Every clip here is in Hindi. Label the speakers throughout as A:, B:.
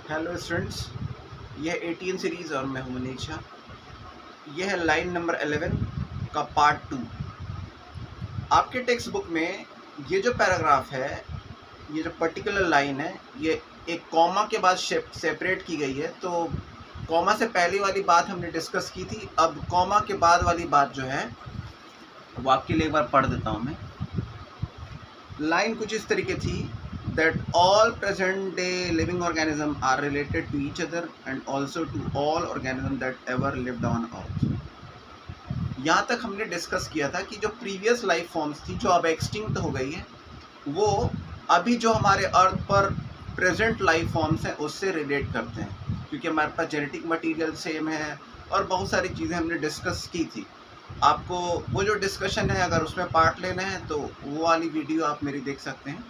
A: हेलो स्टूडेंट्स, यह 18 सीरीज़ और मैं हूं मनीष झा। यह है लाइन नंबर 11 का पार्ट 2। आपके टेक्स्ट बुक में ये जो पैराग्राफ है, ये जो पर्टिकुलर लाइन है, ये एक कॉमा के बाद सेपरेट की गई है। तो कॉमा से पहले वाली बात हमने डिस्कस की थी। अब कॉमा के बाद वाली बात जो है वो आपके लिए एक बार पढ़ देता हूँ मैं। लाइन कुछ इस तरीके थी that all present day living organisms are related to each other and also to all organisms that ever lived on earth। यहाँ तक हमने डिस्कस किया था कि जो प्रीवियस लाइफ फॉर्म्स थी जो अब एक्सटिंक्ट हो गई है, वो अभी जो हमारे अर्थ पर प्रेजेंट लाइफ फॉर्म्स हैं उससे रिलेट करते हैं, क्योंकि हमारे पास जेनेटिक मटेरियल सेम है और बहुत सारी चीज़ें हमने डिस्कस की थी। आपको वो जो डिस्कशन है अगर उसमें पार्ट लेना है तो वो वाली वीडियो आप मेरी देख सकते हैं।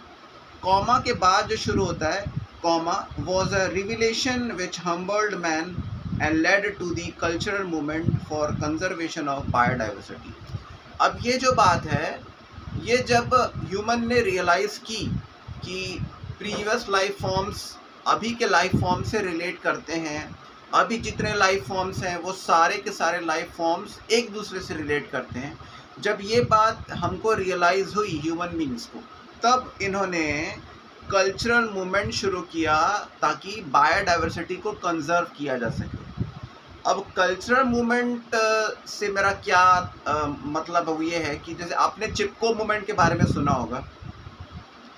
A: कॉमा के बाद जो शुरू होता है, comma was a revelation which humbled man and led to the cultural movement for conservation of biodiversity. अब ये जो बात है, ये जब ह्यूमन ने रियलाइज़ की कि प्रीवियस लाइफ फॉर्म्स अभी के लाइफ फॉर्म से रिलेट करते हैं, अभी जितने लाइफ फॉर्म्स हैं वो सारे के सारे लाइफ फॉर्म्स एक दूसरे से रिलेट करते हैं। जब ये बात हमको रियलाइज़ हुई ह्यूमन बींग्स को, तब इन्होंने कल्चरल मूवमेंट शुरू किया ताकि बायोडाइवर्सिटी को कंजर्व किया जा सके। अब कल्चरल मूवमेंट से मेरा क्या मतलब वो ये है कि जैसे आपने चिपको मूवमेंट के बारे में सुना होगा,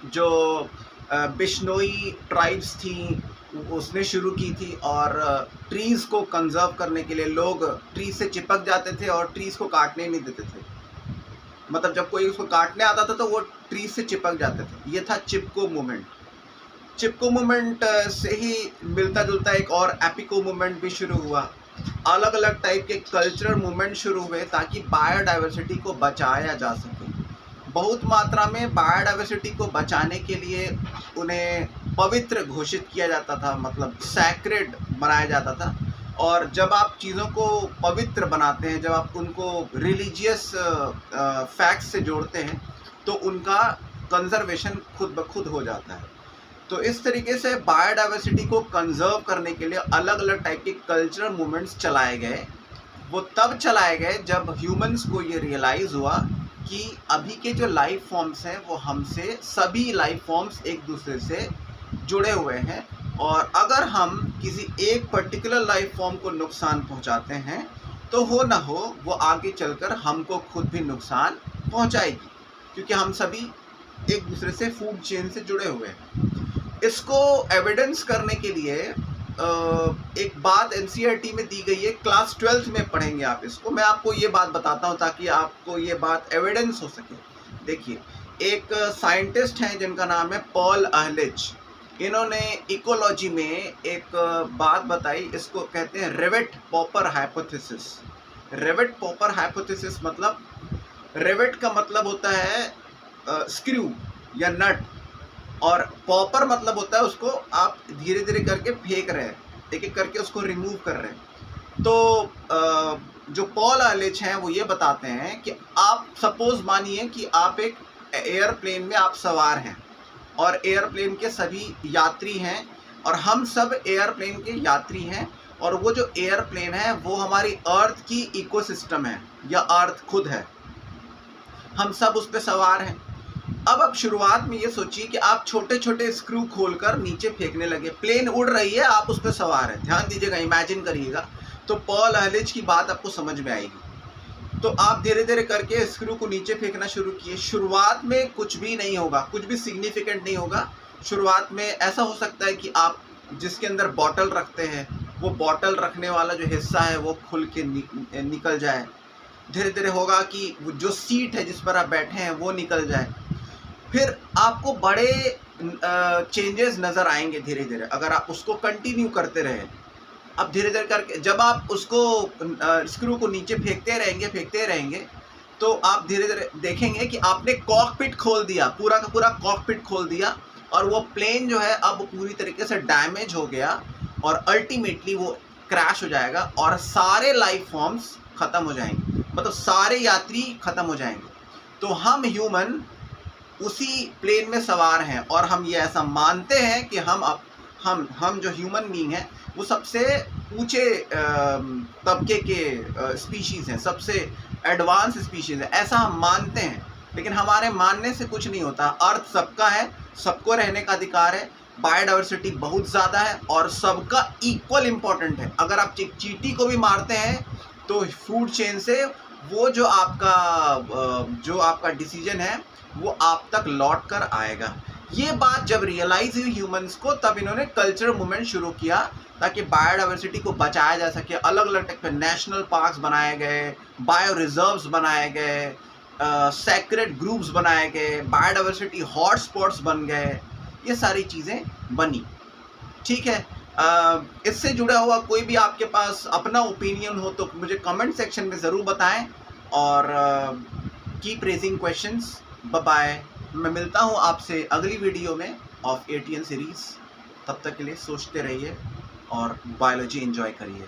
A: जो बिश्नोई ट्राइब्स थी उसने शुरू की थी, और ट्रीज़ को कंजर्व करने के लिए लोग ट्री से चिपक जाते थे और ट्रीज़ को काटने नहीं देते थे। मतलब जब कोई उसको काटने आता था तो वो ट्री से चिपक जाते थे। ये था चिपको मूवमेंट। चिपको मूवमेंट से ही मिलता जुलता एक और एपिको मूवमेंट भी शुरू हुआ। अलग अलग टाइप के कल्चरल मूवमेंट शुरू हुए ताकि बायोडाइवर्सिटी को बचाया जा सके। बहुत मात्रा में बायोडाइवर्सिटी को बचाने के लिए उन्हें पवित्र घोषित किया जाता था, मतलब सैक्रेड बनाया जाता था। और जब आप चीज़ों को पवित्र बनाते हैं, जब आप उनको रिलीजियस फैक्ट्स से जोड़ते हैं, तो उनका कंजर्वेशन खुद ब खुद हो जाता है। तो इस तरीके से बायोडाइवर्सिटी को कंजर्व करने के लिए अलग अलग टाइप के कल्चरल मूवमेंट्स चलाए गए। वो तब चलाए गए जब ह्यूमंस को ये रियलाइज़ हुआ कि अभी के जो लाइफ फॉर्म्स हैं वो हमसे, सभी लाइफ फॉर्म्स एक दूसरे से जुड़े हुए हैं, और अगर हम किसी एक पर्टिकुलर लाइफ फॉर्म को नुकसान पहुंचाते हैं तो हो ना हो वो आगे चलकर हमको खुद भी नुकसान पहुंचाएगी, क्योंकि हम सभी एक दूसरे से फूड चेन से जुड़े हुए हैं। इसको एविडेंस करने के लिए एक बात एनसीईआरटी में दी गई है, क्लास 12th में पढ़ेंगे आप इसको। मैं आपको ये बात बताता हूँ ताकि आपको ये बात एविडेंस हो सके। देखिए, एक साइंटिस्ट हैं जिनका नाम है पॉल अहलिच। इन्होंने इकोलॉजी में एक बात बताई, इसको कहते हैं रेवेट पॉपर हाइपोथेसिस। रेवेट पॉपर हाइपोथेसिस मतलब, रेवेट का मतलब होता है स्क्रू या नट, और पॉपर मतलब होता है उसको आप धीरे धीरे करके फेंक रहे हैं, एक एक करके उसको रिमूव कर रहे हैं। तो जो पॉल अहलिच हैं वो ये बताते हैं कि आप सपोज मानिए कि आप एक एयरप्लेन में आप सवार हैं और एयरप्लेन के सभी यात्री हैं, और हम सब एयरप्लेन के यात्री हैं, और वो जो एयरप्लेन है वो हमारी अर्थ की इकोसिस्टम है या अर्थ खुद है। हम सब उस पर सवार हैं। अब शुरुआत में ये सोचिए कि आप छोटे छोटे स्क्रू खोलकर नीचे फेंकने लगे, प्लेन उड़ रही है, आप उस पर सवार हैं। ध्यान दीजिएगा, इमेजिन करिएगा, तो पॉल अहलिच की बात आपको समझ में आएगी। तो आप धीरे धीरे करके स्क्रू को नीचे फेंकना शुरू किए। शुरुआत में कुछ भी नहीं होगा, कुछ भी सिग्निफिकेंट नहीं होगा। शुरुआत में ऐसा हो सकता है कि आप जिसके अंदर बॉटल रखते हैं, वो बॉटल रखने वाला जो हिस्सा है वो खुल के निकल जाए। धीरे धीरे होगा कि जो सीट है जिस पर आप बैठे हैं वो निकल जाए। फिर आपको बड़े चेंजेस नज़र आएंगे धीरे धीरे, अगर आप उसको कंटिन्यू करते रहे। अब धीरे धीरे करके जब आप उसको स्क्रू को नीचे फेंकते रहेंगे तो आप धीरे धीरे देखेंगे कि आपने कॉकपिट खोल दिया, पूरा का पूरा कॉकपिट खोल दिया, और वो प्लेन जो है अब पूरी तरीके से डैमेज हो गया, और अल्टीमेटली वो क्रैश हो जाएगा और सारे लाइफ फॉर्म्स ख़त्म हो जाएंगे, मतलब सारे यात्री ख़त्म हो जाएंगे। तो हम ह्यूमन उसी प्लेन में सवार हैं, और हम ये ऐसा मानते हैं कि हम जो ह्यूमन बीइंग है वो सबसे ऊंचे तबके के स्पीशीज़ हैं, सबसे एडवांस स्पीशीज़ है, ऐसा हम मानते हैं। लेकिन हमारे मानने से कुछ नहीं होता। अर्थ सबका है, सबको रहने का अधिकार है, बायोडाइवर्सिटी बहुत ज़्यादा है और सबका इक्वल इम्पोर्टेंट है। अगर आप चींटी को भी मारते हैं तो फूड चेन से वो जो आपका डिसीजन है वो आप तक लौट कर आएगा। ये बात जब रियलाइज हुई ह्यूमंस को, तब इन्होंने कल्चरल मूवमेंट शुरू किया ताकि बायोडाइवर्सिटी को बचाया जा सके। अलग अलग टाइप के नेशनल पार्क्स बनाए गए, बायो रिजर्व्स बनाए गए, सेक्रेड ग्रुप्स बनाए गए, बायोडाइवर्सिटी हॉटस्पॉट्स बन गए, ये सारी चीज़ें बनी। ठीक है, इससे जुड़ा हुआ कोई भी आपके पास अपना ओपिनियन हो तो मुझे कमेंट सेक्शन में ज़रूर बताएं और keep raising questions. Bye bye. मैं मिलता हूं आपसे अगली वीडियो में ऑफ एटीएन सीरीज़। तब तक के लिए सोचते रहिए और बायोलॉजी एंजॉय करिए।